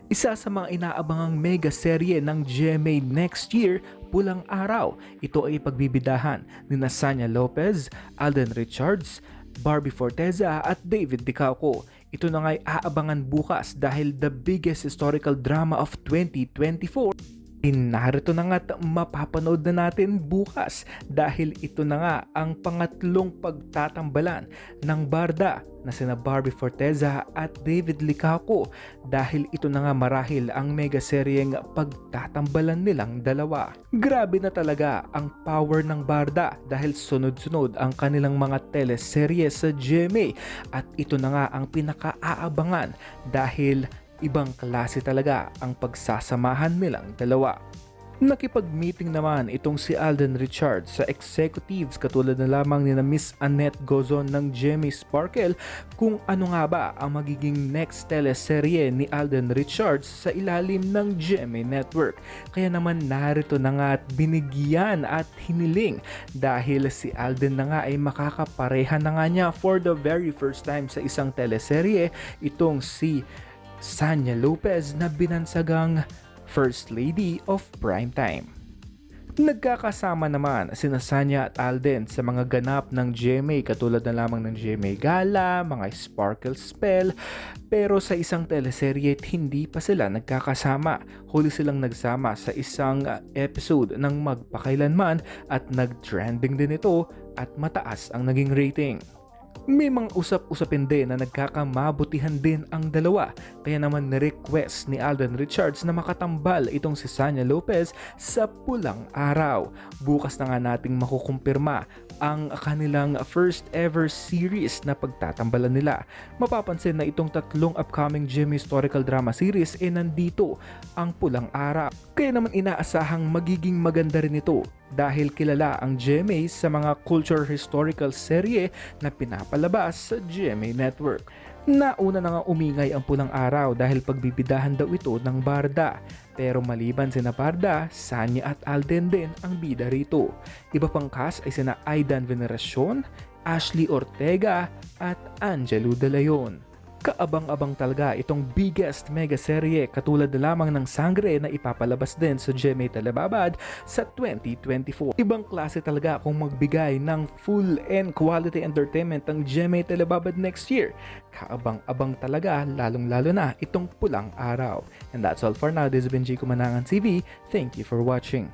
Isa sa mga inaabangang mega serye ng GMA next year, Pulang Araw. Ito ay pagbibidahan ni Sanya Lopez, Alden Richards, Barbie Forteza at David Dicauco. Ito na nga'y aabangan bukas dahil the biggest historical drama of 2024. Narito na nga't mapapanood na natin bukas dahil ito na nga ang pangatlong pagtatambalan ng barda na sina Barbie Forteza at David Licauco dahil ito na nga marahil ang mega seryeng pagtatambalan nilang dalawa. Grabe na talaga ang power ng barda dahil sunod-sunod ang kanilang mga teleserye sa GMA at ito na nga ang pinaka-aabangan dahil ibang klase talaga ang pagsasamahan nilang dalawa. Nakipag-meeting naman itong si Alden Richards sa executives katulad na lamang ni na Miss Annette Gozon ng GMA Sparkle kung ano nga ba ang magiging next teleserye ni Alden Richards sa ilalim ng GMA Network. Kaya naman narito na nga at binigyan at hiniling dahil si Alden na nga ay makakapareha na nga niya for the very first time sa isang teleserye itong si Sanya Lopez na binansagang First Lady of Primetime. Nagkakasama naman sina Sanya at Alden sa mga ganap ng GMA katulad na lamang ng GMA Gala, mga Sparkle Spell, pero sa isang teleserye hindi pa sila nagkakasama. Huli silang nagsama sa isang episode ng Magpakailanman at nag-trending din ito at mataas ang naging rating. May mga usap-usapin din na nagkakamabutihan din ang dalawa kaya naman ni-request ni Alden Richards na makatambal itong si Sanya Lopez sa Pulang Araw. Bukas na nga nating makukumpirma ang kanilang first ever series na pagtatambalan nila. Mapapansin na itong tatlong upcoming GMA historical drama series nandito ang Pulang Araw. Kaya naman inaasahang magiging maganda rin ito dahil kilala ang GMA sa mga culture historical serye na pinapalabas sa GMA Network. Nauna na nga umingay ang Pulang Araw dahil pagbibidahan daw ito ng barda. Pero maliban sina Barda, Sanya at Alden din ang bida rito. Iba pang cast ay sina Aidan Veneracion, Ashley Ortega at Angelo De Leon. Kaabang-abang talaga itong biggest mega serye katulad na lamang ng Sangre na ipapalabas din sa GMA Telebabad sa 2024. Ibang klase talaga kung magbigay ng full and quality entertainment ang GMA Telebabad next year. Kaabang-abang talaga lalong-lalo na itong Pulang Araw. And that's all for now. This has been Chico Manangan TV. Thank you for watching.